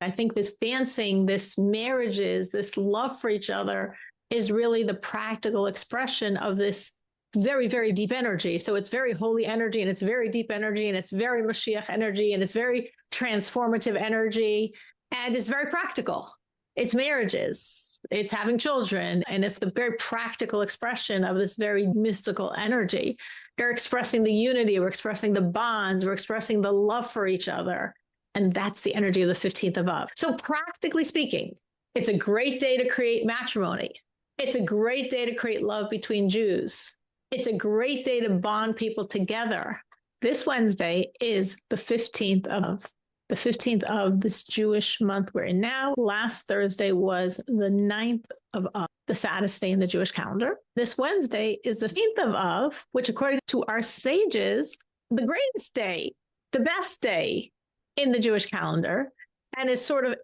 I think this dancing, this marriages, this love for each other is really the practical expression of this very, very deep energy. So it's very holy energy, and it's very deep energy, and it's very Mashiach energy, and it's very transformative energy, and it's very practical. It's marriages, it's having children, and it's the very practical expression of this very mystical energy. We're expressing the unity, we're expressing the bonds, we're expressing the love for each other. And that's the energy of the 15th of Av. So practically speaking, it's a great day to create matrimony. It's a great day to create love between Jews. It's a great day to bond people together. This Wednesday is the 15th of this Jewish month we're in now. Last Thursday was the 9th of Av, the saddest day in the Jewish calendar. This Wednesday is the 15th of Av, which according to our sages, the greatest day, the best day in the Jewish calendar. And it's sort of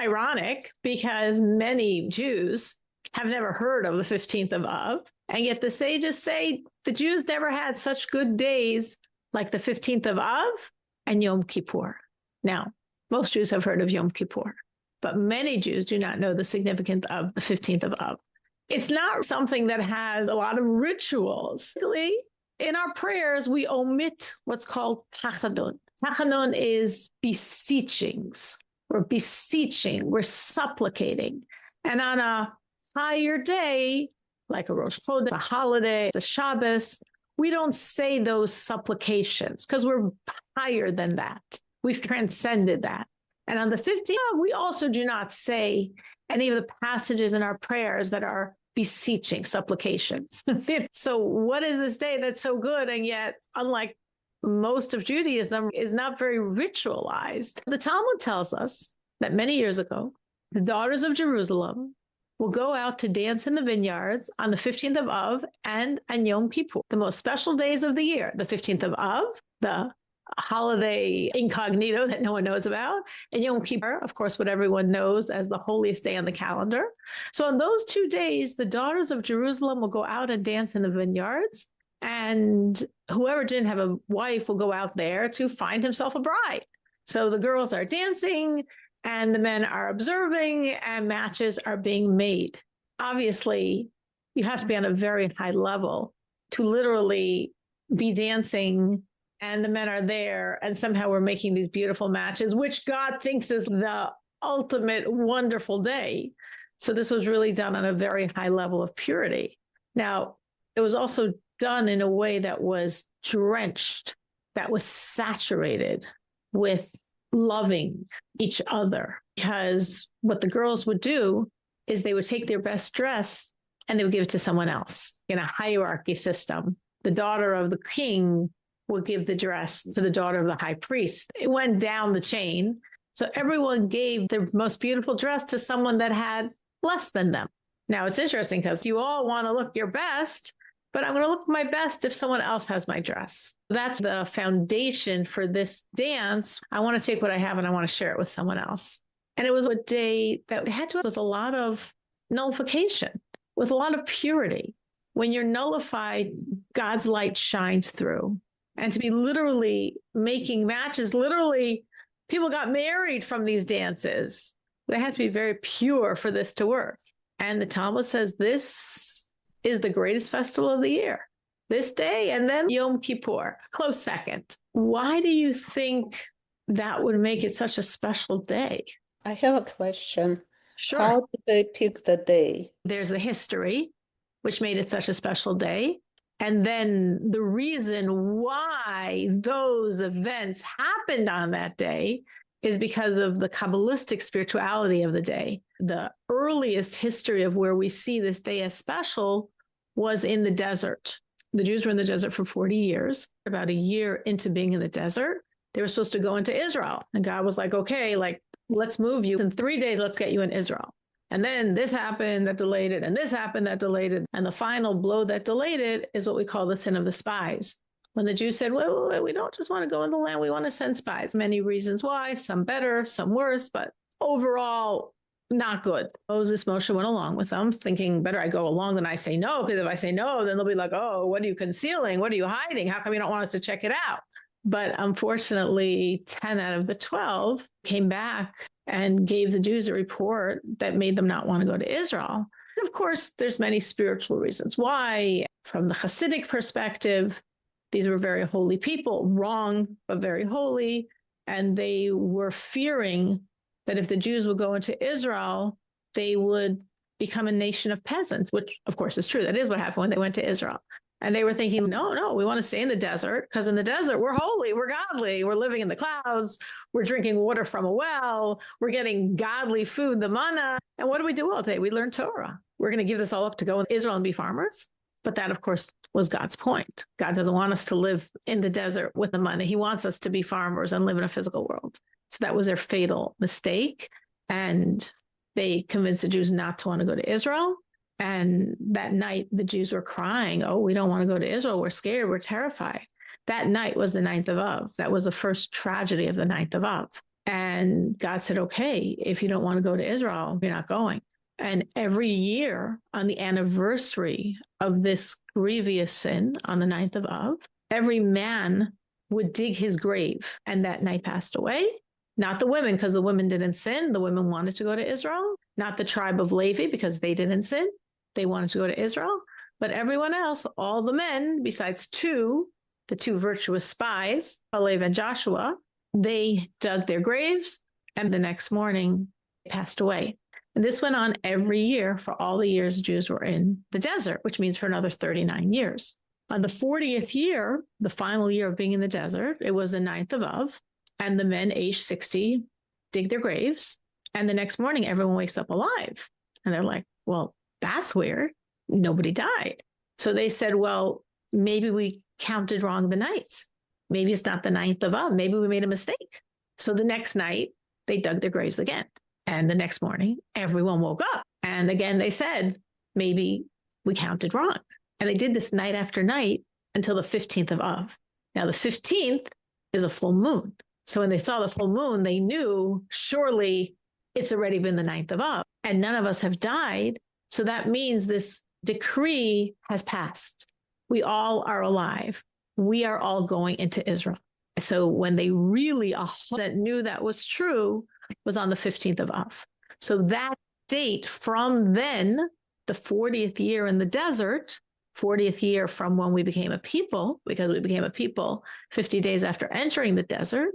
ironic because many Jews have never heard of the 15th of Av. And yet the sages say the Jews never had such good days like the 15th of Av and Yom Kippur. Now, most Jews have heard of Yom Kippur, but many Jews do not know the significance of the 15th of Av. It's not something that has a lot of rituals. In our prayers, we omit what's called tachanun. Tachanun is beseechings. We're beseeching, we're supplicating. And on a higher day, like a Rosh Chodesh, a holiday, the Shabbos, we don't say those supplications because we're higher than that. We've transcended that. And on the 15th, we also do not say any of the passages in our prayers that are beseeching, supplications. So what is this day that's so good? And yet, unlike most of Judaism, is not very ritualized. The Talmud tells us that many years ago, the daughters of Jerusalem will go out to dance in the vineyards on the 15th of Av and on Yom Kippur, the most special days of the year. The 15th of Av, the holiday incognito that no one knows about, and Yom Kippur, of course, what everyone knows as the holiest day on the calendar. So on those 2 days, the daughters of Jerusalem will go out and dance in the vineyards, and whoever didn't have a wife will go out there to find himself a bride. So the girls are dancing, and the men are observing, and matches are being made. Obviously, you have to be on a very high level to literally be dancing, and the men are there, and somehow we're making these beautiful matches, which God thinks is the ultimate wonderful day. So this was really done on a very high level of purity. Now, it was also done in a way that was drenched, that was saturated with loving each other. Because what the girls would do is they would take their best dress and they would give it to someone else in a hierarchy system. The daughter of the king would give the dress to the daughter of the high priest. It went down the chain. So everyone gave their most beautiful dress to someone that had less than them. Now, it's interesting because you all want to look your best, but I'm going to look my best if someone else has my dress. That's the foundation for this dance. I want to take what I have and I want to share it with someone else. And it was a day that had to with a lot of nullification, with a lot of purity. When you're nullified, God's light shines through. And to be literally making matches, literally, people got married from these dances. They had to be very pure for this to work. And the Talmud says this is the greatest festival of the year. This day, and then Yom Kippur, close second. Why do you think that would make it such a special day? I have a question. Sure. How did they pick the day? There's the history, which made it such a special day. And then the reason why those events happened on that day is because of the Kabbalistic spirituality of the day. The earliest history of where we see this day as special was in the desert. The Jews were in the desert for 40 years. About a year into being in the desert, they were supposed to go into Israel. And God was like, okay, let's move you. In 3 days, let's get you in Israel. And then this happened that delayed it, and this happened that delayed it. And the final blow that delayed it is what we call the sin of the spies. When the Jews said, wait, we don't just want to go in the land, we want to send spies. Many reasons why, some better, some worse, but overall, not good. Moshe went along with them, thinking, better I go along than I say no, because if I say no, then they'll be like, oh, what are you concealing? What are you hiding? How come you don't want us to check it out? But unfortunately, 10 out of the 12 came back and gave the Jews a report that made them not want to go to Israel. And of course, there's many spiritual reasons why. From the Hasidic perspective, these were very holy people, wrong, but very holy. And they were fearing that if the Jews would go into Israel, they would become a nation of peasants, which of course is true. That is what happened when they went to Israel. And they were thinking, no, we want to stay in the desert because in the desert, we're holy, we're godly, we're living in the clouds, we're drinking water from a well, we're getting godly food, the manna. And what do we do all day? We learn Torah. We're going to give this all up to go in Israel and be farmers. But that, of course, was God's point. God doesn't want us to live in the desert with the manna. He wants us to be farmers and live in a physical world. So that was their fatal mistake. And they convinced the Jews not to want to go to Israel. And that night, the Jews were crying, oh, we don't want to go to Israel. We're scared. We're terrified. That night was the 9th of Av. That was the first tragedy of the 9th of Av. And God said, okay, if you don't want to go to Israel, you're not going. And every year on the anniversary of this grievous sin on the 9th of Av, every man would dig his grave. And that night passed away. Not the women, because the women didn't sin. The women wanted to go to Israel. Not the tribe of Levi, because they didn't sin. They wanted to go to Israel. But everyone else, all the men, besides the two virtuous spies, Caleb and Joshua, they dug their graves. And the next morning, they passed away. And this went on every year for all the years Jews were in the desert, which means for another 39 years. On the 40th year, the final year of being in the desert, it was the 9th of Av, and the men aged 60 dig their graves. And the next morning, everyone wakes up alive. And they're like, well, that's weird. Nobody died. So they said, well, maybe we counted wrong the nights. Maybe it's not the 9th of Av. Maybe we made a mistake. So the next night, they dug their graves again. And the next morning, everyone woke up. And again, they said, maybe we counted wrong. And they did this night after night until the 15th of Av. Now, the 15th is a full moon. So when they saw the full moon, they knew surely it's already been the 9th of Av. And none of us have died. So that means this decree has passed. We all are alive. We are all going into Israel. So when they really 100% knew that was true, was on the 15th of Av. So that date from then, the 40th year in the desert, 40th year from when we became a people, because we became a people 50 days after entering the desert.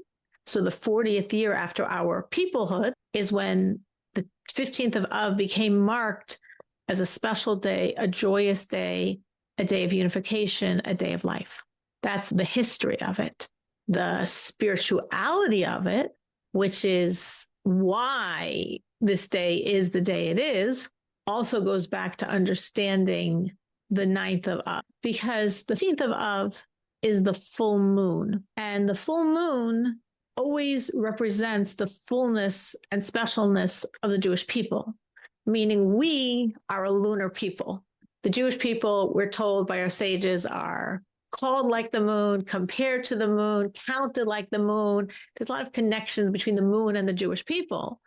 So the 40th year after our peoplehood is when the 15th of Av became marked as a special day, a joyous day, a day of unification, a day of life. That's the history of it. The spirituality of it, which is why this day is the day it is, also goes back to understanding the 9th of Av, because the 15th of Av is the full moon. And the full moon always represents the fullness and specialness of the Jewish people, meaning we are a lunar people. The Jewish people, we're told by our sages, are called like the moon, compared to the moon, counted like the moon. There's a lot of connections between the moon and the Jewish people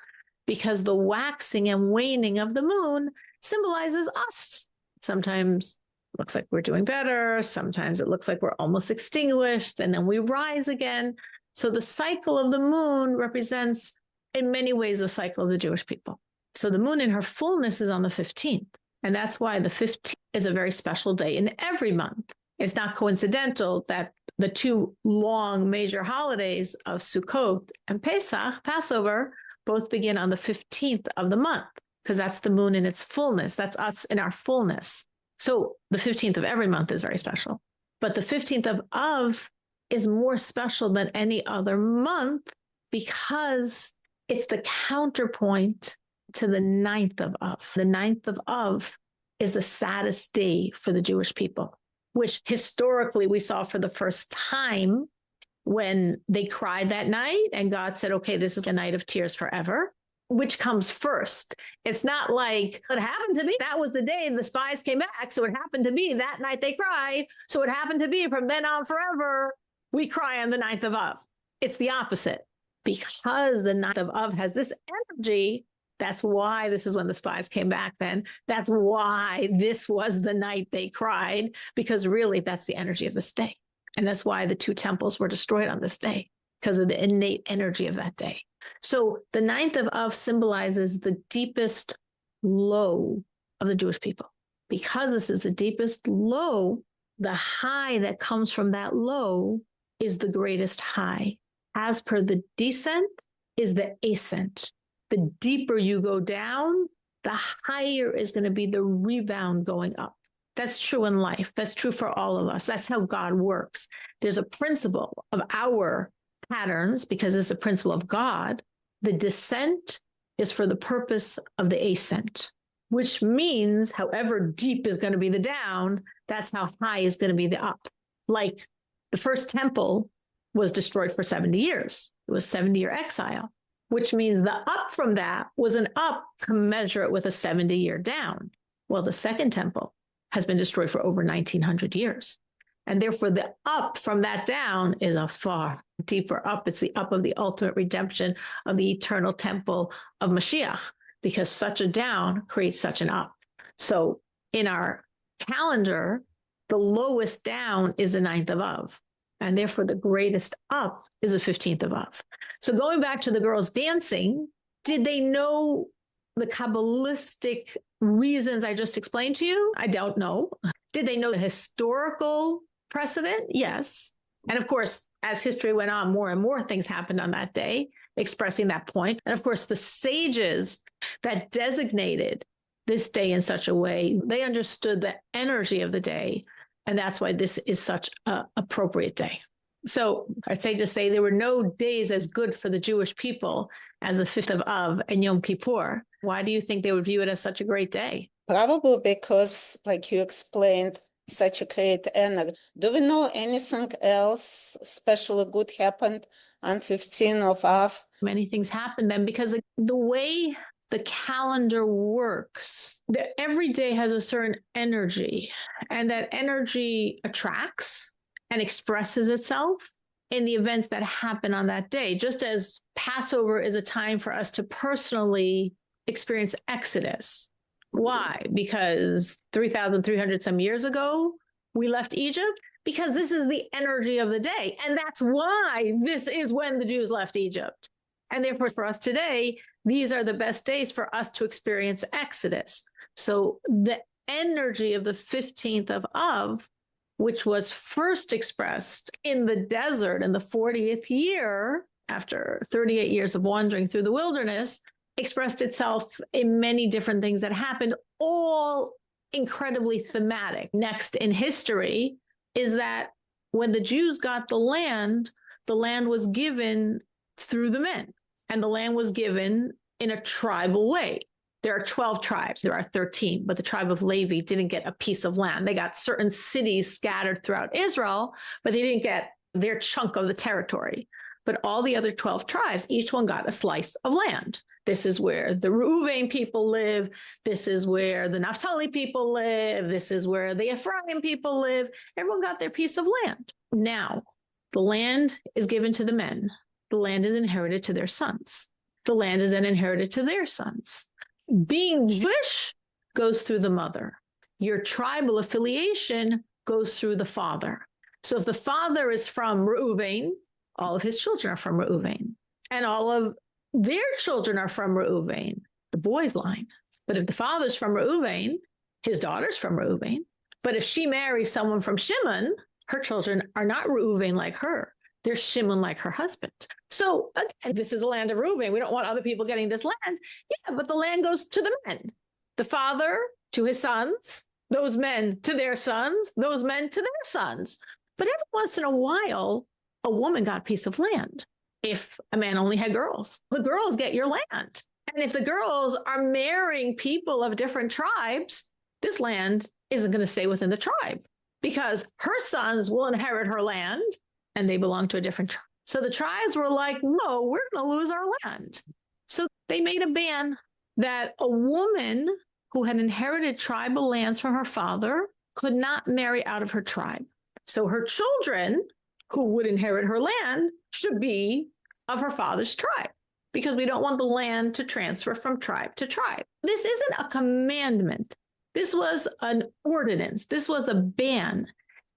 because the waxing and waning of the moon symbolizes us. Sometimes it looks like we're doing better. Sometimes it looks like we're almost extinguished, and then we rise again. So the cycle of the moon represents, in many ways, the cycle of the Jewish people. So the moon in her fullness is on the 15th. And that's why the 15th is a very special day in every month. It's not coincidental that the two long major holidays of Sukkot and Pesach, Passover, both begin on the 15th of the month, because that's the moon in its fullness. That's us in our fullness. So the 15th of every month is very special. But the 15th of Av is more special than any other month because it's the counterpoint to the 9th of Av. The 9th of Av is the saddest day for the Jewish people, which historically we saw for the first time when they cried that night and God said, okay, this is a night of tears forever. Which comes first? It's not like it happened to me. That was the day the spies came back. So it happened to be that night they cried. So it happened to be from then on forever, we cry on the 9th of Av. It's the opposite. Because the 9th of Av has this energy, that's why this is when the spies came back then. That's why this was the night they cried, because really that's the energy of this day. And that's why the two temples were destroyed on this day, because of the innate energy of that day. So the ninth of Av symbolizes the deepest low of the Jewish people. Because this is the deepest low, the high that comes from that low is the greatest high. As per the descent is the ascent. The deeper you go down, the higher is going to be the rebound going up. That's true in life. That's true for all of us. That's how God works. There's a principle of our patterns because it's a principle of God. The descent is for the purpose of the ascent, which means however deep is going to be the down, that's how high is going to be the up. Like the first temple was destroyed for 70 years. It was 70-year exile, which means the up from that was an up commensurate with a 70-year down. Well, the second temple has been destroyed for over 1900 years. And therefore, the up from that down is a far deeper up. It's the up of the ultimate redemption of the eternal temple of Mashiach, because such a down creates such an up. So in our calendar, the lowest down is the 9th of Av. And therefore, the greatest up is the 15th of Av. So going back to the girls dancing, did they know the Kabbalistic reasons I just explained to you? I don't know. Did they know the historical precedent? Yes. And of course, as history went on, more and more things happened on that day, expressing that point. And of course, the sages that designated this day in such a way, they understood the energy of the day. And that's why this is such an appropriate day. So I say to say there were no days as good for the Jewish people as the 5th of Av and Yom Kippur. Why do you think they would view it as such a great day? Probably because, like you explained, such a great energy. Do we know anything else especially good happened on 15th of Av? Many things happened then because the way the calendar works, every day has a certain energy, and that energy attracts and expresses itself in the events that happen on that day. Just as Passover is a time for us to personally experience Exodus. Why? Because 3,300 some years ago, we left Egypt? Because this is the energy of the day. And that's why this is when the Jews left Egypt. And therefore, for us today, these are the best days for us to experience Exodus. So the energy of the 15th of Av, which was first expressed in the desert in the 40th year, after 38 years of wandering through the wilderness, expressed itself in many different things that happened, all incredibly thematic. Next in history is that when the Jews got the land was given through the men, and the land was given in a tribal way. There are 12 tribes. There are 13, but the tribe of Levi didn't get a piece of land. They got certain cities scattered throughout Israel, but they didn't get their chunk of the territory. But all the other 12 tribes, each one got a slice of land. This is where the Reuven people live. This is where the Naphtali people live. This is where the Ephraim people live. Everyone got their piece of land. Now, the land is given to the men. The land is inherited to their sons. The land is then inherited to their sons. Being Jewish goes through the mother. Your tribal affiliation goes through the father. So if the father is from Reuven, all of his children are from Reuven. And all of their children are from Reuven, the boy's line. But if the father's from Reuven, his daughter's from Reuven. But if she marries someone from Shimon, her children are not Reuven like her. They're Shimon like her husband. So again, this is the land of Reuven. We don't want other people getting this land. Yeah, but the land goes to the men. The father to his sons, those men to their sons, those men to their sons. But every once in a while, a woman got a piece of land. If a man only had girls, the girls get your land. And if the girls are marrying people of different tribes, this land isn't going to stay within the tribe because her sons will inherit her land and they belong to a different tribe. So the tribes were like, no, we're going to lose our land. So they made a ban that a woman who had inherited tribal lands from her father could not marry out of her tribe. So her children who would inherit her land should be of her father's tribe because we don't want the land to transfer from tribe to tribe. This isn't a commandment. This was an ordinance. This was a ban.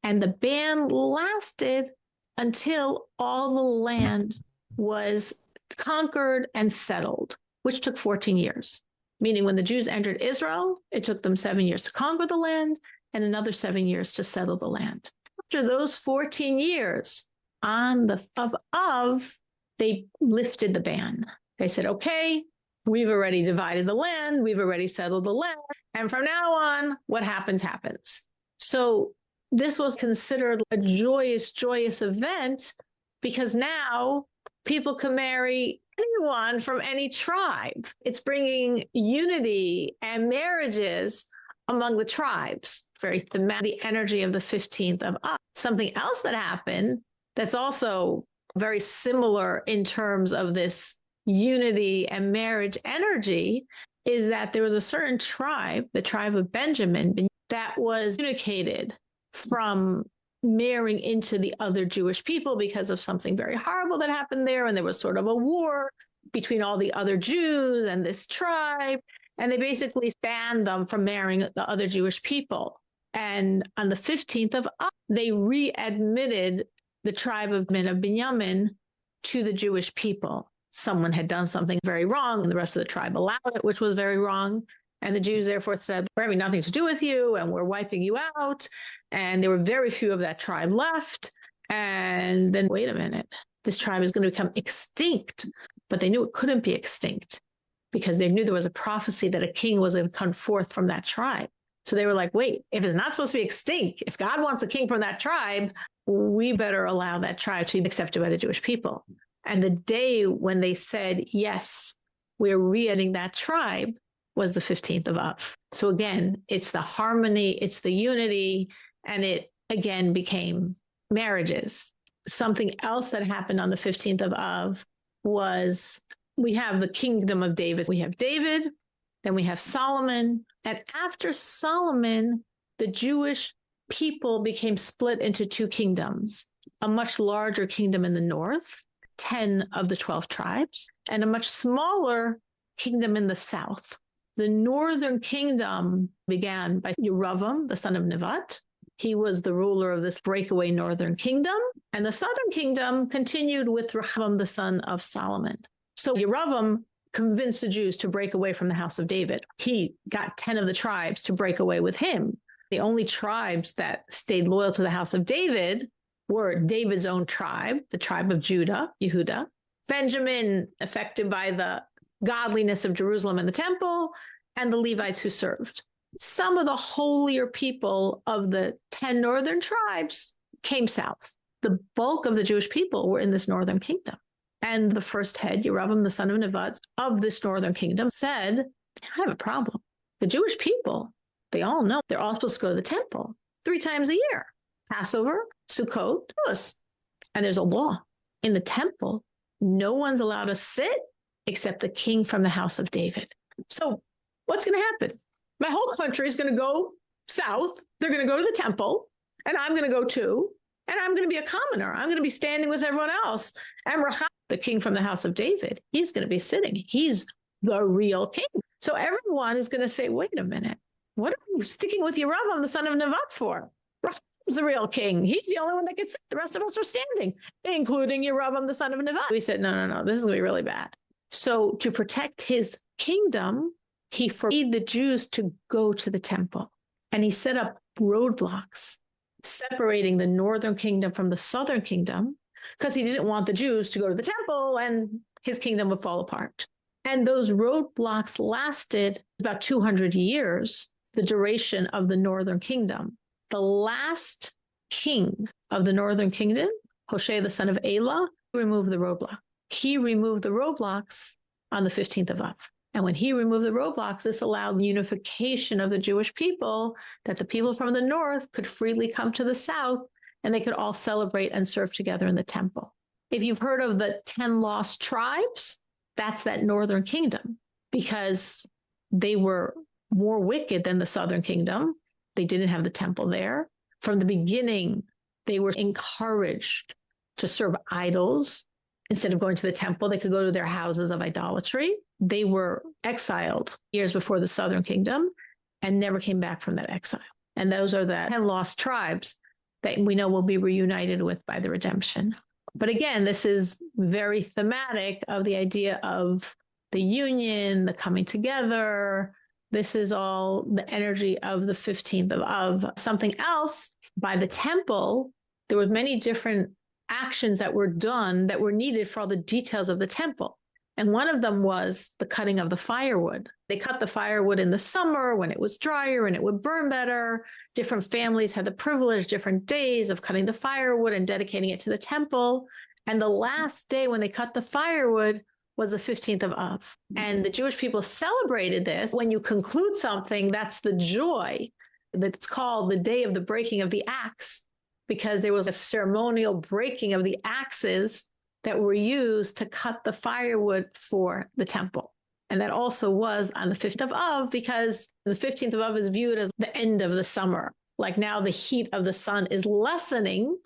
And the ban lasted until all the land was conquered and settled, which took 14 years. Meaning when the Jews entered Israel, it took them 7 years to conquer the land and another 7 years to settle the land. After those 14 years, on the of, they lifted the ban. They said, okay, we've already divided the land, we've already settled the land, and from now on, what happens, happens. So this was considered a joyous, joyous event because now people can marry anyone from any tribe. It's bringing unity and marriages among the tribes. Very thematic, the energy of the 15th of Av. Something else that happened that's also very similar in terms of this unity and marriage energy is that there was a certain tribe, the tribe of Benjamin, that was communicated from marrying into the other Jewish people because of something very horrible that happened there. And there was sort of a war between all the other Jews and this tribe. And they basically banned them from marrying the other Jewish people. And on the 15th of Av, they readmitted the tribe of Benjamin to the Jewish people. Someone had done something very wrong, and the rest of the tribe allowed it, which was very wrong. And the Jews therefore said, we're having nothing to do with you, and we're wiping you out. And there were very few of that tribe left. And then, wait a minute, this tribe is going to become extinct. But they knew it couldn't be extinct because they knew there was a prophecy that a king was going to come forth from that tribe. So they were like, wait, if it's not supposed to be extinct, if God wants a king from that tribe, we better allow that tribe to be accepted by the Jewish people. And the day when they said, yes, we're re-adding that tribe was the 15th of Av. So again, it's the harmony, it's the unity, and it again became marriages. Something else that happened on the 15th of Av was we have the kingdom of David. We have David, then we have Solomon. And after Solomon, the Jewish people became split into two kingdoms, a much larger kingdom in the north, 10 of the 12 tribes, and a much smaller kingdom in the south. The northern kingdom began by Yeravam, the son of Nevat. He was the ruler of this breakaway northern kingdom. And the southern kingdom continued with Rehoboam, the son of Solomon. So Yeravam convinced the Jews to break away from the house of David. He got 10 of the tribes to break away with him. The only tribes that stayed loyal to the house of David were David's own tribe, the tribe of Judah, Yehuda, Benjamin, affected by the godliness of Jerusalem and the temple, and the Levites who served. Some of the holier people of the 10 northern tribes came south. The bulk of the Jewish people were in this northern kingdom. And the first head, Yeravam, the son of Nevat, of this northern kingdom, said, I have a problem. The Jewish people, they all know they're all supposed to go to the temple 3 times a year. Passover, Sukkot, Shavuos. And there's a law. In the temple, no one's allowed to sit except the king from the house of David. So what's going to happen? My whole country is going to go south. They're going to go to the temple, and I'm going to go too. And I'm going to be a commoner. I'm going to be standing with everyone else. And Rehoboam, the king from the house of David, he's going to be sitting. He's the real king. So everyone is going to say, wait a minute. What are you sticking with Yeravam, the son of Nevat, for? Rehoboam's the real king. He's the only one that gets sit. The rest of us are standing, including Yeravam, the son of Nevat. We said, no, this is going to be really bad. So to protect his kingdom, he forbade the Jews to go to the temple. And he set up roadblocks separating the northern kingdom from the southern kingdom because he didn't want the Jews to go to the temple and his kingdom would fall apart. And those roadblocks lasted about 200 years, the duration of the northern kingdom. The last king of the northern kingdom, Hoshea, the son of Elah, removed the roadblock. He removed the roadblocks on the 15th of Av. And when he removed the roadblocks, this allowed unification of the Jewish people, that the people from the north could freely come to the south and they could all celebrate and serve together in the temple. If you've heard of the 10 lost tribes, that's that northern kingdom because they were more wicked than the southern kingdom. They didn't have the temple there. From the beginning, they were encouraged to serve idols. Instead of going to the temple, they could go to their houses of idolatry. They were exiled years before the southern kingdom and never came back from that exile. And those are the 10 lost tribes that we know will be reunited with by the redemption. But again, this is very thematic of the idea of the union, the coming together. This is all the energy of the 15th of Av. Something else, by the temple, there were many different actions that were done that were needed for all the details of the temple. And one of them was the cutting of the firewood. They cut the firewood in the summer when it was drier and it would burn better. Different families had the privilege, different days of cutting the firewood and dedicating it to the temple. And the last day when they cut the firewood was the 15th of Av. And the Jewish people celebrated this. When you conclude something, that's the joy. That's called the day of the breaking of the axe, because there was a ceremonial breaking of the axes that were used to cut the firewood for the temple. And that also was on the 15th of Av, because the 15th of Av is viewed as the end of the summer. Like now the heat of the sun is lessening,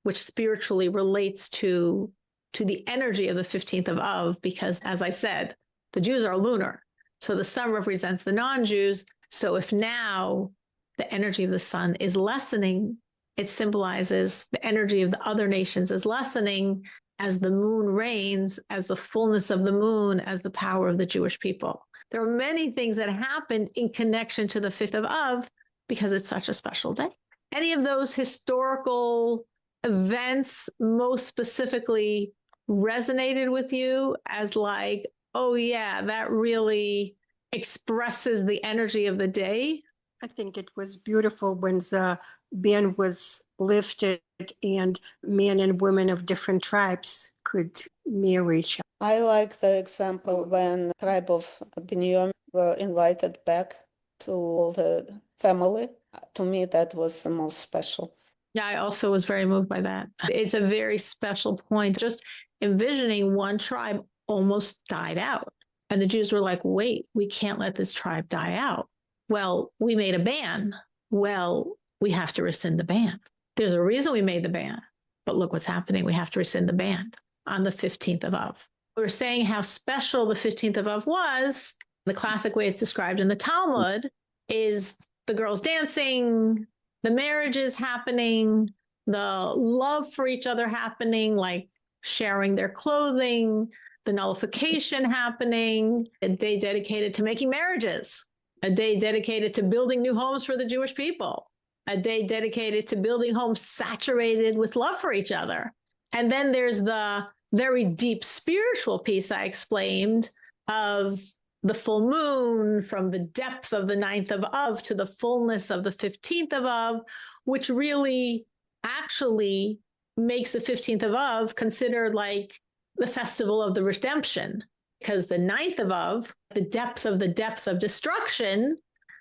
which spiritually relates to the energy of the 15th of Av, because as I said, the Jews are lunar. So the sun represents the non-Jews. So if now the energy of the sun is lessening, it symbolizes the energy of the other nations is lessening as the moon reigns, as the fullness of the moon, as the power of the Jewish people. There are many things that happened in connection to the 5th of Av because it's such a special day. Any of those historical events most specifically resonated with you as like, oh yeah, that really expresses the energy of the day? I think it was beautiful when the ban was lifted and men and women of different tribes could marry each other. I like the example when the tribe of Binyamin were invited back to all the family. To me, that was the most special. Yeah, I also was very moved by that. It's a very special point. Just envisioning one tribe almost died out. And the Jews were like, wait, we can't let this tribe die out. Well, we made a ban. Well, we have to rescind the ban. There's a reason we made the ban. But look what's happening. We have to rescind the ban on the 15th of Av. We were saying how special the 15th of Av was. The classic way it's described in the Talmud is the girls dancing, the marriages happening, the love for each other happening, like sharing their clothing, the nullification happening, a day dedicated to making marriages, a day dedicated to building new homes for the Jewish people, a day dedicated to building homes saturated with love for each other. And then there's the very deep spiritual piece I explained of the full moon from the depth of the 9th of Av to the fullness of the 15th of Av, which really actually makes the 15th of Av considered like the festival of the redemption, because the 9th of Av, the depth of destruction.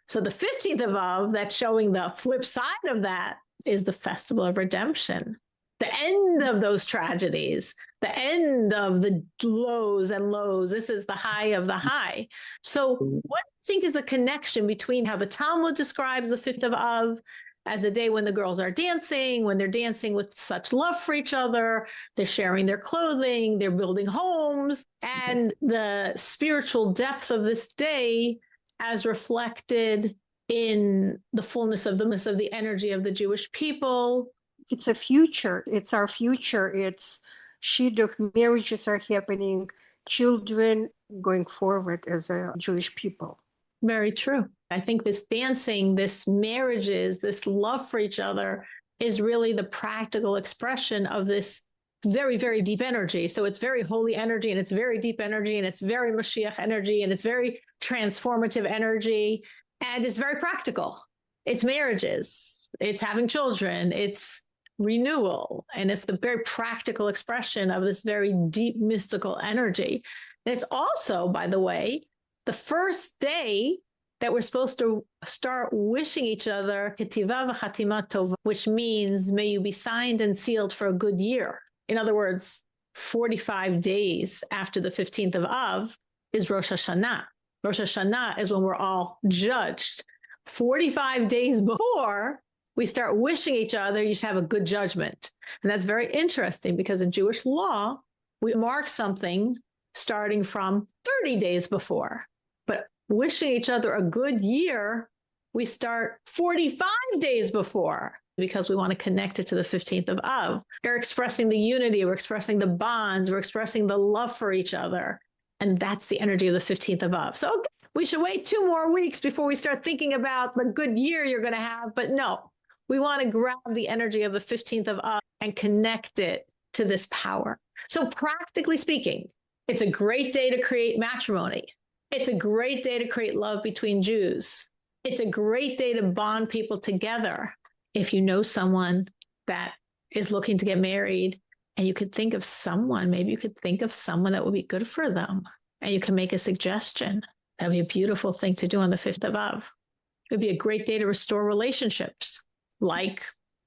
So the 15th of Av, that's showing the flip side of that, is the festival of redemption. The end of those tragedies, the end of the lows and lows. This is the high of the high. So what do you think is the connection between how the Talmud describes the 5th of Av as the day when the girls are dancing, when they're dancing with such love for each other, they're sharing their clothing, they're building homes, and the spiritual depth of this day as reflected in the fullness of the energy of the Jewish people? It's a future. It's our future. It's shidduch, marriages are happening, children going forward as a Jewish people. Very true. I think this dancing, this marriages, this love for each other is really the practical expression of this very, very deep energy. So it's very holy energy, and it's very deep energy, and it's very Mashiach energy, and it's very transformative energy, and it's very practical. It's marriages, it's having children, it's renewal, and it's the very practical expression of this very deep mystical energy. And it's also, by the way, the first day that we're supposed to start wishing each other ketiva v'chatima tova, which means may you be signed and sealed for a good year. In other words, 45 days after the 15th of Av is Rosh Hashanah. Rosh Hashanah is when we're all judged. 45 days before we start wishing each other, you should have a good judgment. And that's very interesting because in Jewish law, we mark something starting from 30 days before. But wishing each other a good year, we start 45 days before. because we want to connect it to the 15th of Av. We're expressing the unity, we're expressing the bonds, we're expressing the love for each other. And that's the energy of the 15th of Av. So we should wait 2 more weeks before we start thinking about the good year you're going to have. But no, we want to grab the energy of the 15th of Av and connect it to this power. So practically speaking, it's a great day to create matrimony. It's a great day to create love between Jews. It's a great day to bond people together. If you know someone that is looking to get married and you could think of someone, maybe you could think of someone that would be good for them and you can make a suggestion. That'd be a beautiful thing to do on the 5th of Av. It'd be a great day to restore relationships. Like,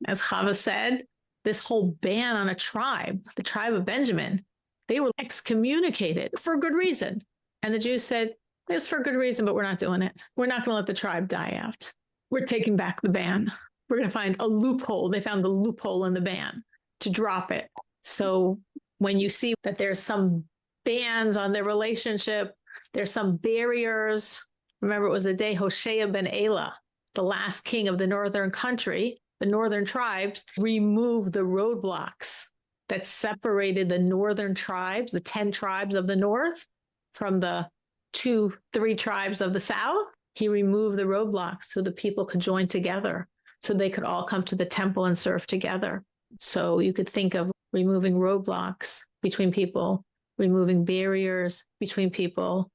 as Chava said, this whole ban on a tribe, the tribe of Benjamin, they were excommunicated for good reason. And the Jews said, it's for good reason, but we're not doing it. We're not going to let the tribe die out. We're taking back the ban. We're going to find a loophole. They found the loophole in the ban to drop it. So when you see that there's some bans on their relationship, there's some barriers. Remember, it was the day Hoshea ben Elah, the last king of the northern country, the northern tribes, removed the roadblocks that separated the northern tribes, the 10 tribes of the north, from the 2-3 tribes of the south. He removed the roadblocks so the people could join together, so they could all come to the temple and serve together. So you could think of removing roadblocks between people, removing barriers between people,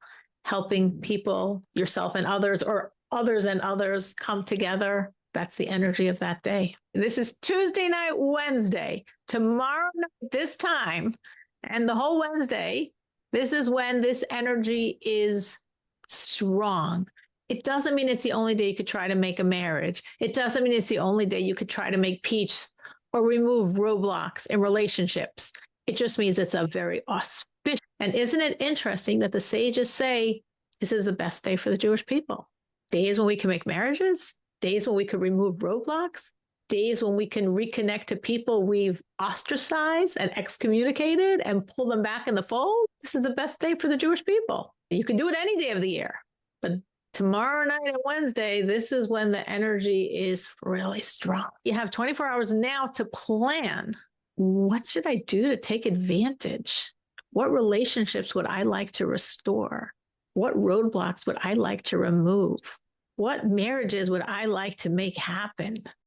helping people, yourself and others, or others and others come together. That's the energy of that day. This is Tuesday night, Wednesday. Tomorrow night, this time, and the whole Wednesday, this is when this energy is strong. It doesn't mean it's the only day you could try to make a marriage. It doesn't mean it's the only day you could try to make peace or remove roadblocks in relationships. It just means it's a very auspicious. And isn't it interesting that the sages say this is the best day for the Jewish people? Days when we can make marriages, days when we could remove roadblocks, days when we can reconnect to people we've ostracized and excommunicated and pull them back in the fold. This is the best day for the Jewish people. You can do it any day of the year, but tomorrow night and Wednesday, this is when the energy is really strong. You have 24 hours now to plan. What should I do to take advantage? What relationships would I like to restore? What roadblocks would I like to remove? What marriages would I like to make happen?